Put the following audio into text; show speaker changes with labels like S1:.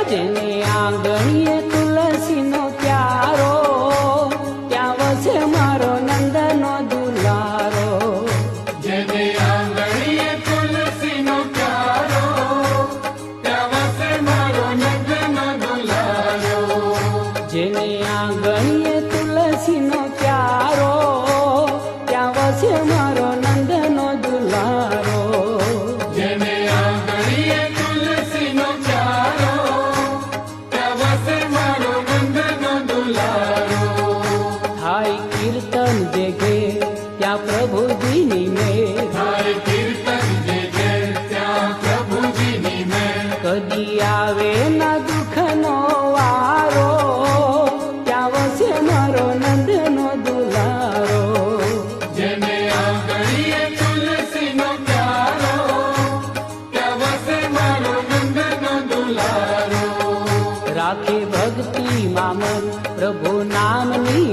S1: જેને આંગણીએ તુલસીનો પ્યારો, ત્યાં વસે મારો નંદનો દુલારો.
S2: જેને આંગણીએ તુલસીનો પ્યારો, ત્યાં વસે મારો નંદનો દુલારો.
S1: જેને આંગણીએ તુલસીનો પ્યારો, ત્યાં વસે મારો નંદનો દુલારો.
S2: જેને આંગણીએ તુલસીનો પ્યારો, ત્યાં વસે મારો નંદનો દુલારો.
S1: થાય કીર્તન જે ઘેર, ત્યાં પ્રભુજીની મેર.
S2: થાય કીર્તન જે ઘેર, ત્યાં પ્રભુજીની મેર.
S1: કદી આવે ના દુઃખનો વારો, ત્યાં વસે મારો નંદનો દુલારો.
S2: જેને આંગણીએ તુલસીનો પ્યારો, ત્યાં વસે મારો નંદનો દુલારો.
S1: રાખે ભક્તિ મામન પ્રભુ નામની